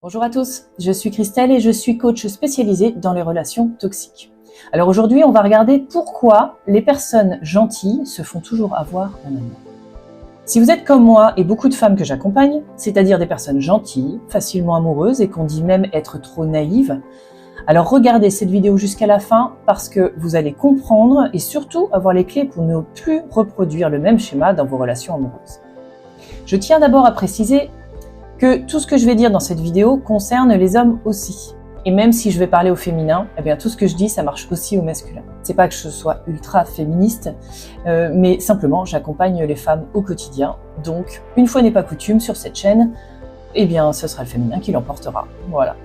Bonjour à tous, je suis Christelle et je suis coach spécialisée dans les relations toxiques. Alors aujourd'hui, on va regarder pourquoi les personnes gentilles se font toujours avoir en amour. Si vous êtes comme moi et beaucoup de femmes que j'accompagne, c'est-à-dire des personnes gentilles, facilement amoureuses et qu'on dit même être trop naïves, alors regardez cette vidéo jusqu'à la fin parce que vous allez comprendre et surtout avoir les clés pour ne plus reproduire le même schéma dans vos relations amoureuses. Je tiens d'abord à préciser que tout ce que je vais dire dans cette vidéo concerne les hommes aussi. Et même si je vais parler au féminin, eh bien tout ce que je dis, ça marche aussi au masculin. C'est pas que je sois ultra féministe, mais simplement j'accompagne les femmes au quotidien. Donc, une fois n'est pas coutume sur cette chaîne, eh bien ce sera le féminin qui l'emportera. Voilà.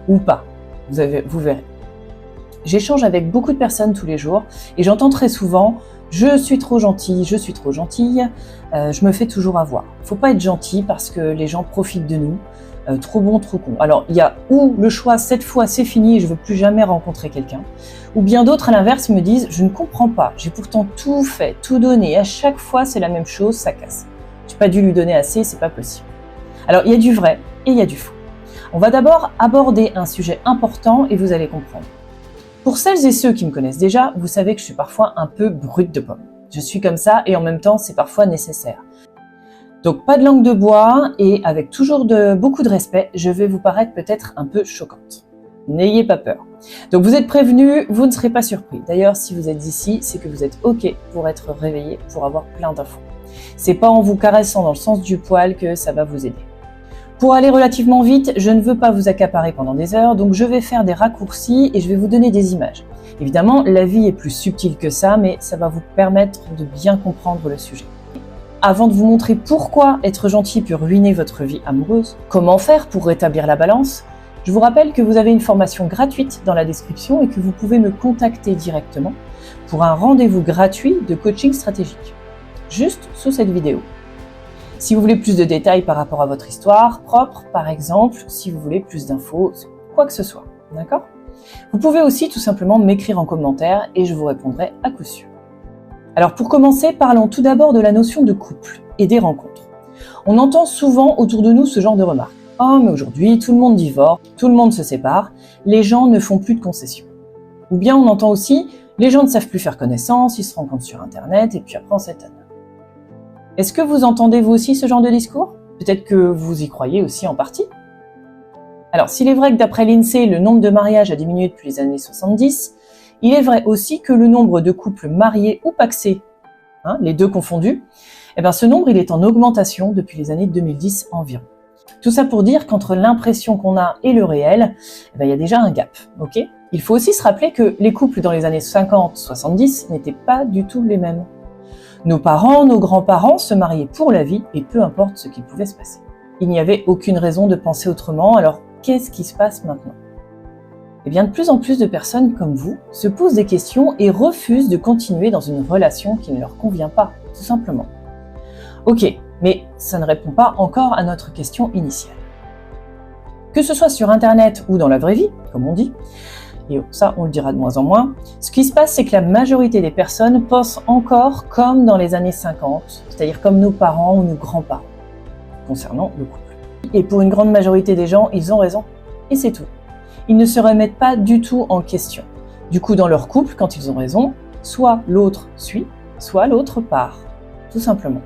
Ou pas. Vous verrez. J'échange avec beaucoup de personnes tous les jours et j'entends très souvent « je suis trop gentille, je suis trop gentille, je me fais toujours avoir ». Faut pas être gentil parce que les gens profitent de nous, trop bon, trop con. Alors il y a ou le choix cette fois c'est fini et je veux plus jamais rencontrer quelqu'un, ou bien d'autres à l'inverse me disent « je ne comprends pas, j'ai pourtant tout fait, tout donné, et à chaque fois c'est la même chose, ça casse. J'ai pas dû lui donner assez, c'est pas possible ». Alors il y a du vrai et il y a du faux. On va d'abord aborder un sujet important et vous allez comprendre. Pour celles et ceux qui me connaissent déjà, vous savez que je suis parfois un peu brute de pomme. Je suis comme ça et en même temps, c'est parfois nécessaire. Donc pas de langue de bois et avec toujours beaucoup de respect, je vais vous paraître peut-être un peu choquante. N'ayez pas peur. Donc vous êtes prévenus, vous ne serez pas surpris. D'ailleurs, si vous êtes ici, c'est que vous êtes OK pour être réveillé, pour avoir plein d'infos. C'est pas en vous caressant dans le sens du poil que ça va vous aider. Pour aller relativement vite, je ne veux pas vous accaparer pendant des heures, donc je vais faire des raccourcis et je vais vous donner des images. Évidemment, la vie est plus subtile que ça, mais ça va vous permettre de bien comprendre le sujet. Avant de vous montrer pourquoi être gentil peut ruiner votre vie amoureuse, comment faire pour rétablir la balance, je vous rappelle que vous avez une formation gratuite dans la description et que vous pouvez me contacter directement pour un rendez-vous gratuit de coaching stratégique, juste sous cette vidéo. Si vous voulez plus de détails par rapport à votre histoire propre, par exemple, si vous voulez plus d'infos, quoi que ce soit, d'accord ? Vous pouvez aussi tout simplement m'écrire en commentaire et je vous répondrai à coup sûr. Alors pour commencer, parlons tout d'abord de la notion de couple et des rencontres. On entend souvent autour de nous ce genre de remarques. « Oh, mais aujourd'hui, tout le monde divorce, tout le monde se sépare, les gens ne font plus de concessions. » Ou bien on entend aussi « Les gens ne savent plus faire connaissance, ils se rencontrent sur Internet et puis après on s'étonne. » Est-ce que vous entendez vous aussi ce genre de discours ? Peut-être que vous y croyez aussi en partie. Alors, s'il est vrai que d'après l'INSEE, le nombre de mariages a diminué depuis les années 70, il est vrai aussi que le nombre de couples mariés ou pacsés, les deux confondus, ce nombre il est en augmentation depuis les années 2010 environ. Tout ça pour dire qu'entre l'impression qu'on a et le réel, il y a déjà un gap, ok ? Il faut aussi se rappeler que les couples dans les années 50-70 n'étaient pas du tout les mêmes. Nos parents, nos grands-parents se mariaient pour la vie et peu importe ce qui pouvait se passer. Il n'y avait aucune raison de penser autrement, alors qu'est-ce qui se passe maintenant ? Eh bien, de plus en plus de personnes comme vous se posent des questions et refusent de continuer dans une relation qui ne leur convient pas, tout simplement. Ok, mais ça ne répond pas encore à notre question initiale. Que ce soit sur Internet ou dans la vraie vie, comme on dit, et ça on le dira de moins en moins, ce qui se passe c'est que la majorité des personnes pensent encore comme dans les années 50, c'est-à-dire comme nos parents ou nos grands-parents, concernant le couple. Et pour une grande majorité des gens, ils ont raison, et c'est tout. Ils ne se remettent pas du tout en question. Du coup, dans leur couple, quand ils ont raison, soit l'autre suit, soit l'autre part, tout simplement.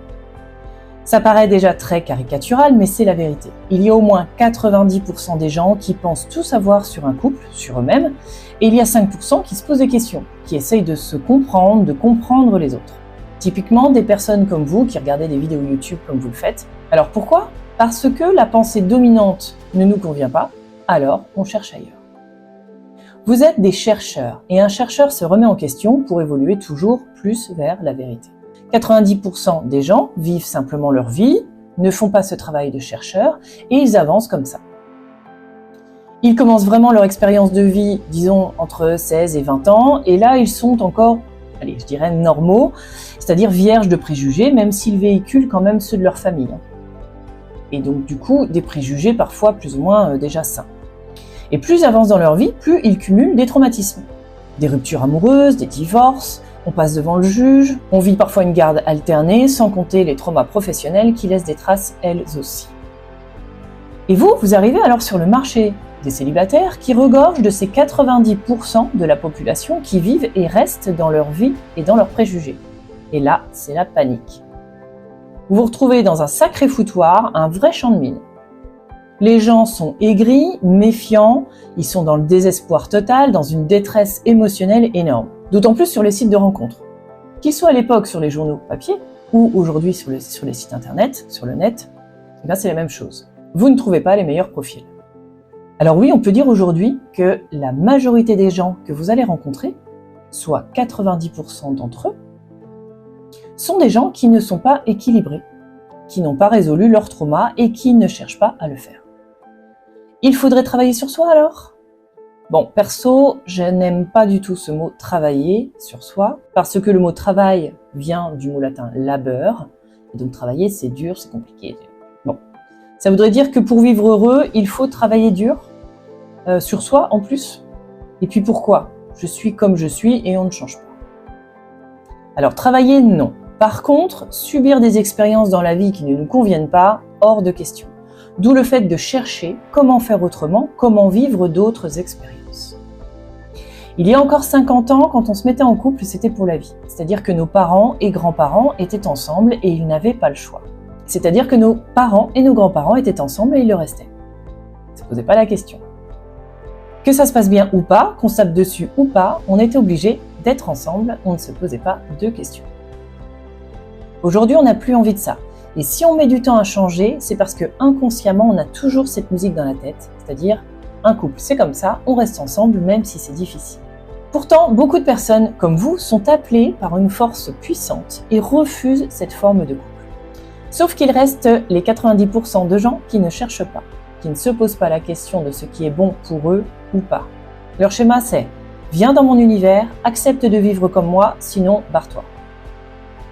Ça paraît déjà très caricatural, mais c'est la vérité. Il y a au moins 90% des gens qui pensent tout savoir sur un couple, sur eux-mêmes, et il y a 5% qui se posent des questions, qui essayent de se comprendre, de comprendre les autres. Typiquement, des personnes comme vous qui regardez des vidéos YouTube comme vous le faites. Alors pourquoi ? Parce que la pensée dominante ne nous convient pas, alors on cherche ailleurs. Vous êtes des chercheurs, et un chercheur se remet en question pour évoluer toujours plus vers la vérité. 90% des gens vivent simplement leur vie, ne font pas ce travail de chercheur et ils avancent comme ça. Ils commencent vraiment leur expérience de vie, disons, entre 16 et 20 ans, et là ils sont encore, je dirais normaux, c'est-à-dire vierges de préjugés, même s'ils véhiculent quand même ceux de leur famille. Et donc du coup, des préjugés parfois plus ou moins déjà sains. Et plus ils avancent dans leur vie, plus ils cumulent des traumatismes. Des ruptures amoureuses, des divorces, on passe devant le juge, on vit parfois une garde alternée, sans compter les traumas professionnels qui laissent des traces elles aussi. Et vous arrivez alors sur le marché des célibataires qui regorge de ces 90% de la population qui vivent et restent dans leur vie et dans leurs préjugés. Et là, c'est la panique. Vous vous retrouvez dans un sacré foutoir, un vrai champ de mine. Les gens sont aigris, méfiants, ils sont dans le désespoir total, dans une détresse émotionnelle énorme. D'autant plus sur les sites de rencontres. Qu'ils soient à l'époque sur les journaux papier ou aujourd'hui sur les sites internet, sur le net, eh bien c'est la même chose. Vous ne trouvez pas les meilleurs profils. Alors oui, on peut dire aujourd'hui que la majorité des gens que vous allez rencontrer, soit 90% d'entre eux, sont des gens qui ne sont pas équilibrés, qui n'ont pas résolu leur trauma et qui ne cherchent pas à le faire. Il faudrait travailler sur soi alors ? Bon, perso, je n'aime pas du tout ce mot « travailler sur soi » parce que le mot « travail » vient du mot latin « labeur » et donc travailler c'est dur, c'est compliqué. Bon, ça voudrait dire que pour vivre heureux, il faut travailler dur, sur soi en plus. Et puis pourquoi ? Je suis comme je suis et on ne change pas. Alors travailler, non. Par contre, subir des expériences dans la vie qui ne nous conviennent pas, hors de question. D'où le fait de chercher comment faire autrement, comment vivre d'autres expériences. Il y a encore 50 ans, quand on se mettait en couple, c'était pour la vie. C'est-à-dire que nos parents et grands-parents étaient ensemble et ils n'avaient pas le choix. C'est-à-dire que nos parents et nos grands-parents étaient ensemble et ils le restaient. Ça ne posait pas la question. Que ça se passe bien ou pas, qu'on se tape dessus ou pas, on était obligé d'être ensemble, on ne se posait pas de questions. Aujourd'hui, on n'a plus envie de ça. Et si on met du temps à changer, c'est parce que inconsciemment, on a toujours cette musique dans la tête, c'est-à-dire un couple, c'est comme ça, on reste ensemble même si c'est difficile. Pourtant, beaucoup de personnes comme vous sont appelées par une force puissante et refusent cette forme de couple. Sauf qu'il reste les 90% de gens qui ne cherchent pas, qui ne se posent pas la question de ce qui est bon pour eux ou pas. Leur schéma c'est « Viens dans mon univers, accepte de vivre comme moi, sinon barre-toi ».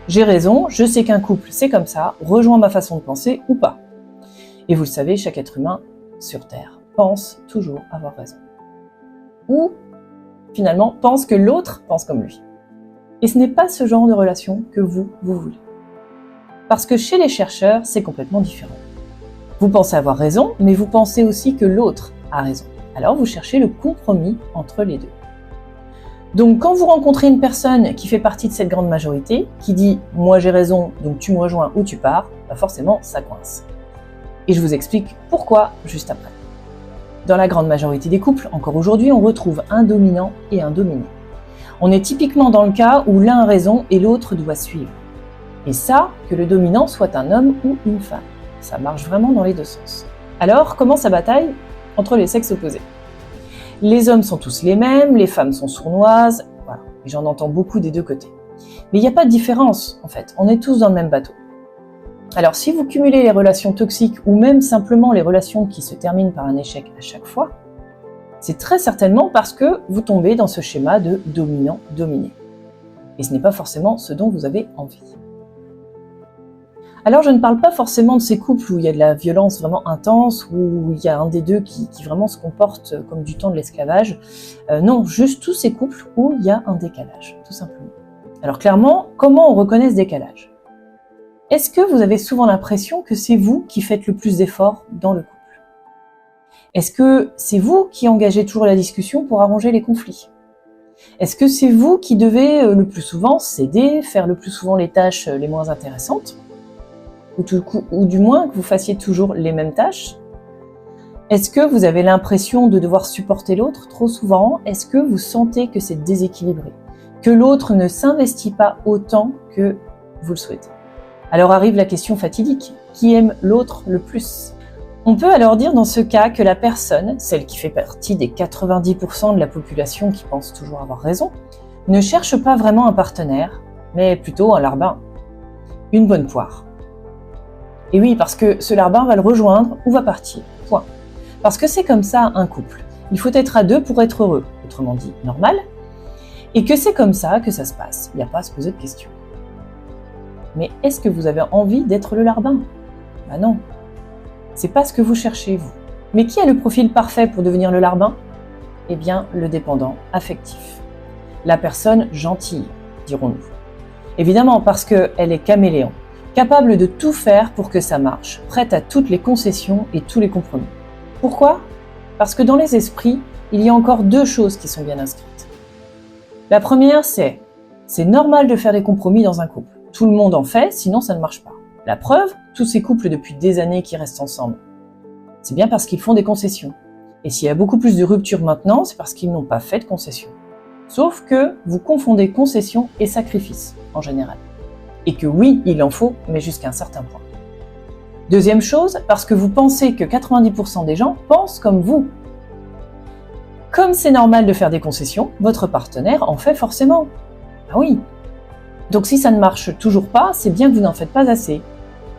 J'ai raison, je sais qu'un couple c'est comme ça, rejoins ma façon de penser ou pas. Et vous le savez, chaque être humain sur Terre pense toujours avoir raison. Ou finalement pense que l'autre pense comme lui. Et ce n'est pas ce genre de relation que vous voulez. Parce que chez les chercheurs, c'est complètement différent. Vous pensez avoir raison, mais vous pensez aussi que l'autre a raison. Alors vous cherchez le compromis entre les deux. Donc quand vous rencontrez une personne qui fait partie de cette grande majorité, qui dit « moi j'ai raison, donc tu me rejoins ou tu pars », bah forcément ça coince. Et je vous explique pourquoi juste après. Dans la grande majorité des couples, encore aujourd'hui, on retrouve un dominant et un dominé. On est typiquement dans le cas où l'un a raison et l'autre doit suivre. Et ça, que le dominant soit un homme ou une femme. Ça marche vraiment dans les deux sens. Alors, commence la bataille entre les sexes opposés. Les hommes sont tous les mêmes, les femmes sont sournoises, voilà. Et j'en entends beaucoup des deux côtés. Mais il n'y a pas de différence, en fait. On est tous dans le même bateau. Alors, si vous cumulez les relations toxiques ou même simplement les relations qui se terminent par un échec à chaque fois, c'est très certainement parce que vous tombez dans ce schéma de dominant-dominé. Et ce n'est pas forcément ce dont vous avez envie. Alors, je ne parle pas forcément de ces couples où il y a de la violence vraiment intense, où il y a un des deux qui vraiment se comporte comme du temps de l'esclavage. Non, juste tous ces couples où il y a un décalage, tout simplement. Alors clairement, comment on reconnaît ce décalage ? Est-ce que vous avez souvent l'impression que c'est vous qui faites le plus d'efforts dans le couple ? Est-ce que c'est vous qui engagez toujours la discussion pour arranger les conflits ? Est-ce que c'est vous qui devez le plus souvent céder, faire le plus souvent les tâches les moins intéressantes ? Ou du moins que vous fassiez toujours les mêmes tâches? Est-ce que vous avez l'impression de devoir supporter l'autre trop souvent? Est-ce que vous sentez que c'est déséquilibré? Que l'autre ne s'investit pas autant que vous le souhaitez? Alors arrive la question fatidique. Qui aime l'autre le plus? On peut alors dire dans ce cas que la personne, celle qui fait partie des 90% de la population qui pense toujours avoir raison, ne cherche pas vraiment un partenaire, mais plutôt un larbin. Une bonne poire. Et oui, parce que ce larbin va le rejoindre ou va partir. Point. Parce que c'est comme ça un couple. Il faut être à deux pour être heureux, autrement dit normal, et que c'est comme ça que ça se passe. Il n'y a pas à se poser de questions. Mais est-ce que vous avez envie d'être le larbin? Ben non. C'est pas ce que vous cherchez, vous. Mais qui a le profil parfait pour devenir le larbin? Eh bien, le dépendant affectif. La personne gentille, dirons-nous. Évidemment, parce qu'elle est caméléon. capable de tout faire pour que ça marche, prête à toutes les concessions et tous les compromis. Pourquoi ? Parce que dans les esprits, il y a encore deux choses qui sont bien inscrites. La première, c'est normal de faire des compromis dans un couple. Tout le monde en fait, sinon ça ne marche pas. La preuve, tous ces couples depuis des années qui restent ensemble. C'est bien parce qu'ils font des concessions. Et s'il y a beaucoup plus de ruptures maintenant, c'est parce qu'ils n'ont pas fait de concessions. Sauf que vous confondez concession et sacrifice, en général. Et que oui, il en faut, mais jusqu'à un certain point. Deuxième chose, parce que vous pensez que 90% des gens pensent comme vous. Comme c'est normal de faire des concessions, votre partenaire en fait forcément. Ah oui. Donc si ça ne marche toujours pas, c'est bien que vous n'en faites pas assez.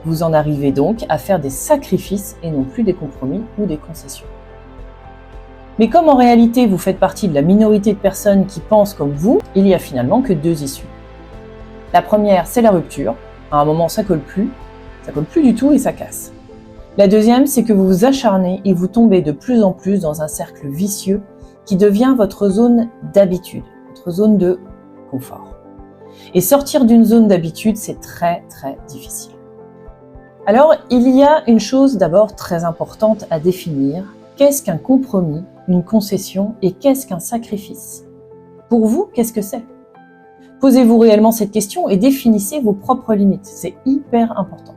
Vous en arrivez donc à faire des sacrifices et non plus des compromis ou des concessions. Mais comme en réalité vous faites partie de la minorité de personnes qui pensent comme vous, il y a finalement que deux issues. La première, c'est la rupture. À un moment, ça colle plus du tout et ça casse. La deuxième, c'est que vous vous acharnez et vous tombez de plus en plus dans un cercle vicieux qui devient votre zone d'habitude, votre zone de confort. Et sortir d'une zone d'habitude, c'est très très difficile. Alors, il y a une chose d'abord très importante à définir. Qu'est-ce qu'un compromis, une concession et qu'est-ce qu'un sacrifice ? Pour vous, qu'est-ce que c'est ? Posez-vous réellement cette question et définissez vos propres limites. C'est hyper important.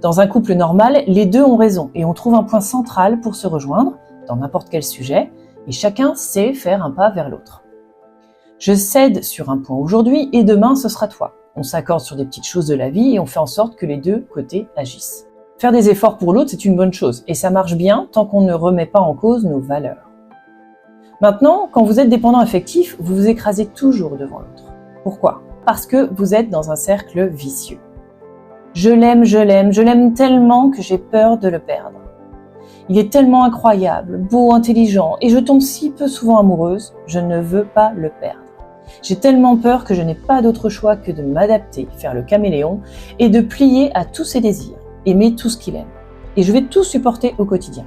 Dans un couple normal, les deux ont raison et on trouve un point central pour se rejoindre dans n'importe quel sujet et chacun sait faire un pas vers l'autre. Je cède sur un point aujourd'hui et demain ce sera toi. On s'accorde sur des petites choses de la vie et on fait en sorte que les deux côtés agissent. Faire des efforts pour l'autre, c'est une bonne chose et ça marche bien tant qu'on ne remet pas en cause nos valeurs. Maintenant, quand vous êtes dépendant affectif, vous vous écrasez toujours devant l'autre. Pourquoi ? Parce que vous êtes dans un cercle vicieux. Je l'aime tellement que j'ai peur de le perdre. Il est tellement incroyable, beau, intelligent, et je tombe si peu souvent amoureuse, je ne veux pas le perdre. J'ai tellement peur que je n'ai pas d'autre choix que de m'adapter, faire le caméléon, et de plier à tous ses désirs, aimer tout ce qu'il aime. Et je vais tout supporter au quotidien.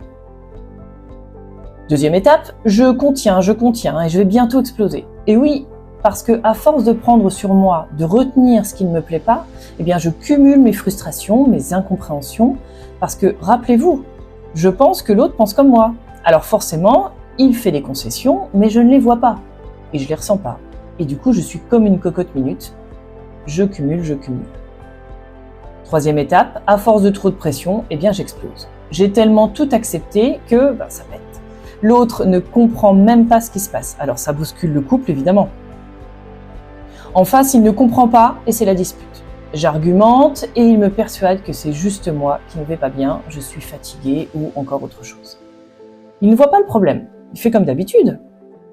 Deuxième étape, je contiens, et je vais bientôt exploser. Et oui, parce que à force de prendre sur moi, de retenir ce qui ne me plaît pas, eh bien je cumule mes frustrations, mes incompréhensions, parce que, rappelez-vous, je pense que l'autre pense comme moi. Alors forcément, il fait des concessions, mais je ne les vois pas, et je les ressens pas. Et du coup, je suis comme une cocotte minute. Je cumule. Troisième étape, à force de trop de pression, eh bien j'explose. J'ai tellement tout accepté que ça pète. L'autre ne comprend même pas ce qui se passe. Alors ça bouscule le couple, évidemment. En face, il ne comprend pas et c'est la dispute. J'argumente et il me persuade que c'est juste moi qui ne vais pas bien, je suis fatiguée ou encore autre chose. Il ne voit pas le problème, il fait comme d'habitude,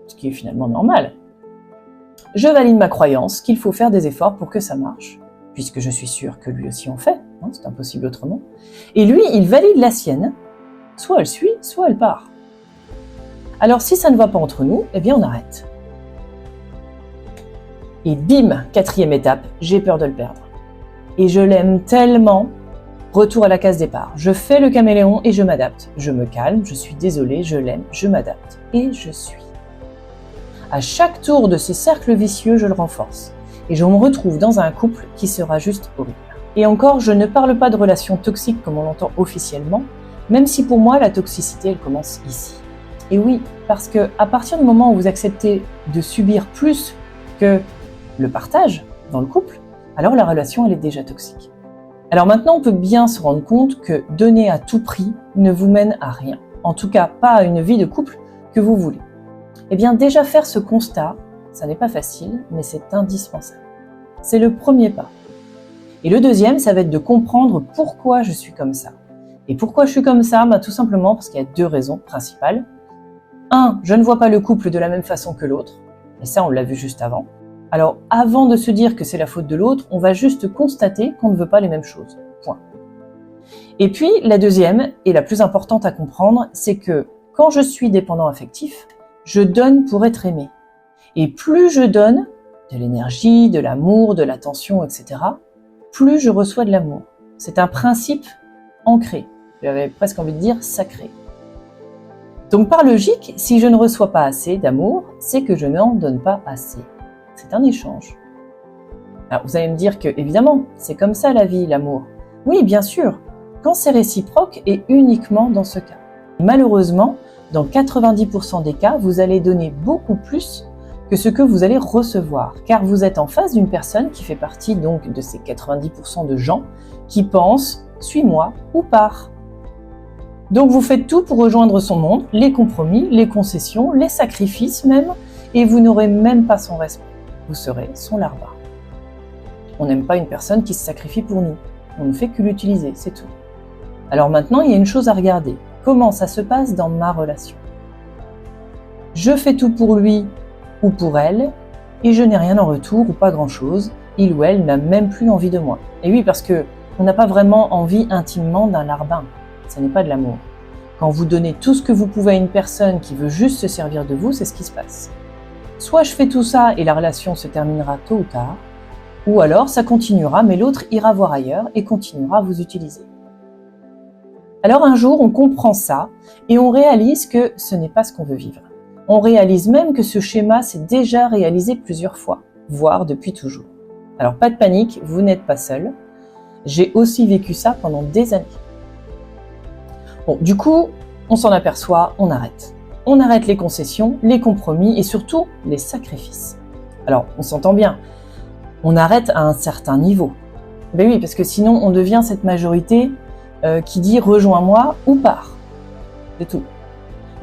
ce qui est finalement normal. Je valide ma croyance qu'il faut faire des efforts pour que ça marche, puisque je suis sûre que lui aussi en fait, c'est impossible autrement. Et lui, il valide la sienne, soit elle suit, soit elle part. Alors si ça ne va pas entre nous, eh bien on arrête. Et bim, quatrième étape, j'ai peur de le perdre. Et je l'aime tellement, retour à la case départ. Je fais le caméléon et je m'adapte. Je me calme, je suis désolée, je l'aime, je m'adapte. Et je suis. À chaque tour de ce cercle vicieux, je le renforce. Et je me retrouve dans un couple qui sera juste horrible. Et encore, je ne parle pas de relations toxiques comme on l'entend officiellement, même si pour moi, la toxicité, elle commence ici. Et oui, parce que à partir du moment où vous acceptez de subir plus que le partage dans le couple, alors la relation elle est déjà toxique. Alors maintenant on peut bien se rendre compte que donner à tout prix ne vous mène à rien, en tout cas pas à une vie de couple que vous voulez. Eh bien déjà faire ce constat, ça n'est pas facile, mais c'est indispensable. C'est le premier pas. Et le deuxième, ça va être de comprendre pourquoi je suis comme ça. Et pourquoi je suis comme ça ? Tout simplement parce qu'il y a deux raisons principales. 1, je ne vois pas le couple de la même façon que l'autre, et ça on l'a vu juste avant. Alors, avant de se dire que c'est la faute de l'autre, on va juste constater qu'on ne veut pas les mêmes choses. Point. Et puis, la deuxième, et la plus importante à comprendre, c'est que quand je suis dépendant affectif, je donne pour être aimé. Et plus je donne de l'énergie, de l'amour, de l'attention, etc., plus je reçois de l'amour. C'est un principe ancré, j'avais presque envie de dire sacré. Donc par logique, si je ne reçois pas assez d'amour, c'est que je n'en donne pas assez. C'est un échange. Alors vous allez me dire que, évidemment, c'est comme ça la vie, l'amour. Oui, bien sûr, quand c'est réciproque et uniquement dans ce cas. Malheureusement, dans 90% des cas, vous allez donner beaucoup plus que ce que vous allez recevoir, car vous êtes en face d'une personne qui fait partie donc de ces 90% de gens qui pensent « suis-moi ou pars ». Donc vous faites tout pour rejoindre son monde, les compromis, les concessions, les sacrifices même, et vous n'aurez même pas son respect. Vous serez son larva. On n'aime pas une personne qui se sacrifie pour nous. On ne fait que l'utiliser, c'est tout. Alors maintenant, il y a une chose à regarder. Comment ça se passe dans ma relation? Je fais tout pour lui ou pour elle, et je n'ai rien en retour ou pas grand-chose. Il ou elle n'a même plus envie de moi. Et oui, parce que on n'a pas vraiment envie intimement d'un larbin. Ce n'est pas de l'amour. Quand vous donnez tout ce que vous pouvez à une personne qui veut juste se servir de vous, c'est ce qui se passe. Soit je fais tout ça et la relation se terminera tôt ou tard, ou alors ça continuera, mais l'autre ira voir ailleurs et continuera à vous utiliser. Alors un jour, on comprend ça et on réalise que ce n'est pas ce qu'on veut vivre. On réalise même que ce schéma s'est déjà réalisé plusieurs fois, voire depuis toujours. Alors pas de panique, vous n'êtes pas seul. J'ai aussi vécu ça pendant des années. Bon, du coup, on s'en aperçoit, on arrête. On arrête les concessions, les compromis et surtout les sacrifices. Alors, on s'entend bien, on arrête à un certain niveau. Ben oui, parce que sinon on devient cette majorité qui dit « rejoins-moi » ou « pars ». C'est tout.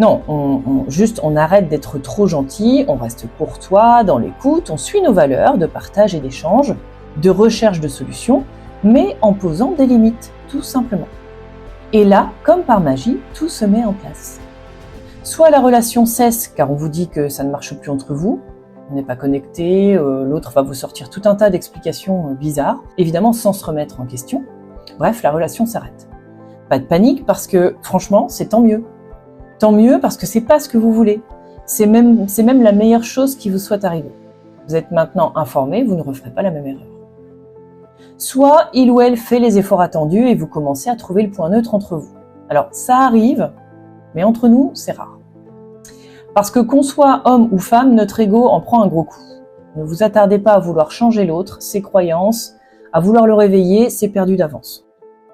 Non, on arrête d'être trop gentil, on reste courtois, dans l'écoute, on suit nos valeurs de partage et d'échange, de recherche de solutions, mais en posant des limites, tout simplement. Et là, comme par magie, tout se met en place. Soit la relation cesse car on vous dit que ça ne marche plus entre vous, on n'est pas connecté, l'autre va vous sortir tout un tas d'explications bizarres, évidemment sans se remettre en question. Bref, la relation s'arrête. Pas de panique parce que franchement, c'est tant mieux. Tant mieux parce que c'est pas ce que vous voulez. C'est même la meilleure chose qui vous soit arrivée. Vous êtes maintenant informé, vous ne referez pas la même erreur. Soit il ou elle fait les efforts attendus et vous commencez à trouver le point neutre entre vous. Alors ça arrive, mais entre nous, c'est rare. Parce que qu'on soit homme ou femme, notre ego en prend un gros coup. Ne vous attardez pas à vouloir changer l'autre, ses croyances, à vouloir le réveiller, c'est perdu d'avance.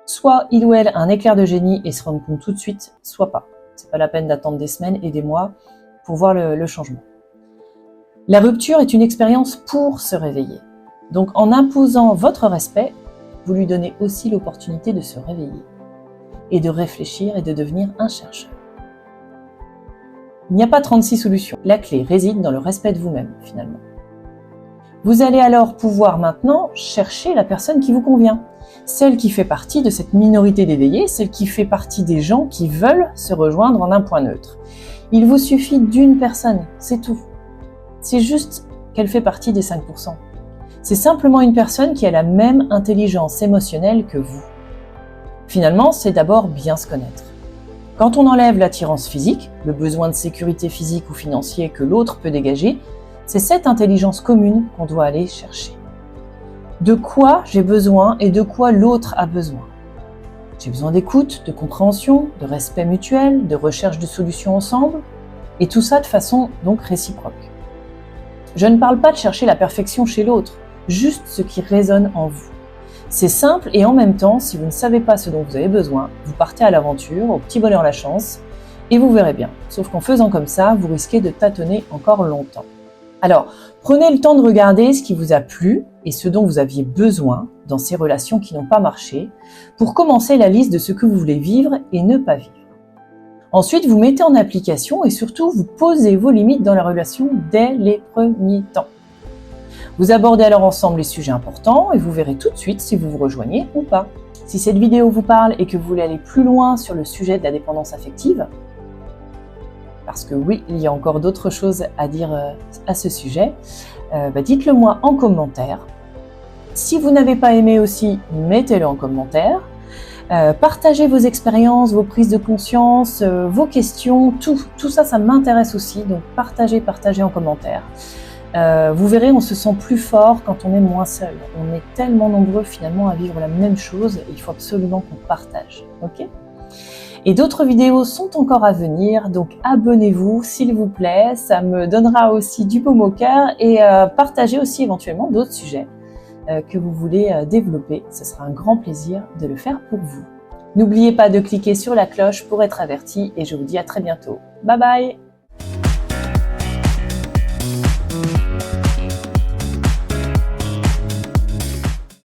Soit il ou elle a un éclair de génie et se rend compte tout de suite, soit pas. C'est pas la peine d'attendre des semaines et des mois pour voir le changement. La rupture est une expérience pour se réveiller. Donc en imposant votre respect, vous lui donnez aussi l'opportunité de se réveiller et de réfléchir et de devenir un chercheur. Il n'y a pas 36 solutions. La clé réside dans le respect de vous-même, finalement. Vous allez alors pouvoir maintenant chercher la personne qui vous convient. Celle qui fait partie de cette minorité d'éveillés, celle qui fait partie des gens qui veulent se rejoindre en un point neutre. Il vous suffit d'une personne, c'est tout. C'est juste qu'elle fait partie des 5%. C'est simplement une personne qui a la même intelligence émotionnelle que vous. Finalement, c'est d'abord bien se connaître. Quand on enlève l'attirance physique, le besoin de sécurité physique ou financier que l'autre peut dégager, c'est cette intelligence commune qu'on doit aller chercher. De quoi j'ai besoin et de quoi l'autre a besoin. J'ai besoin d'écoute, de compréhension, de respect mutuel, de recherche de solutions ensemble, et tout ça de façon donc réciproque. Je ne parle pas de chercher la perfection chez l'autre, juste ce qui résonne en vous. C'est simple et en même temps, si vous ne savez pas ce dont vous avez besoin, vous partez à l'aventure, au petit bonheur la chance, et vous verrez bien. Sauf qu'en faisant comme ça, vous risquez de tâtonner encore longtemps. Alors, prenez le temps de regarder ce qui vous a plu et ce dont vous aviez besoin dans ces relations qui n'ont pas marché pour commencer la liste de ce que vous voulez vivre et ne pas vivre. Ensuite, vous mettez en application et surtout, vous posez vos limites dans la relation dès les premiers temps. Vous abordez alors ensemble les sujets importants et vous verrez tout de suite si vous vous rejoignez ou pas. Si cette vidéo vous parle et que vous voulez aller plus loin sur le sujet de la dépendance affective, parce que oui, il y a encore d'autres choses à dire à ce sujet, dites-le moi en commentaire. Si vous n'avez pas aimé aussi, mettez-le en commentaire. Partagez vos expériences, vos prises de conscience, vos questions, tout ça, ça m'intéresse aussi, donc partagez en commentaire. Vous verrez, on se sent plus fort quand on est moins seul. On est tellement nombreux finalement à vivre la même chose et il faut absolument qu'on partage. Ok ? Et d'autres vidéos sont encore à venir, donc abonnez-vous s'il vous plaît, ça me donnera aussi du baume au cœur et partagez aussi éventuellement d'autres sujets que vous voulez développer. Ce sera un grand plaisir de le faire pour vous. N'oubliez pas de cliquer sur la cloche pour être averti et je vous dis à très bientôt. Bye bye!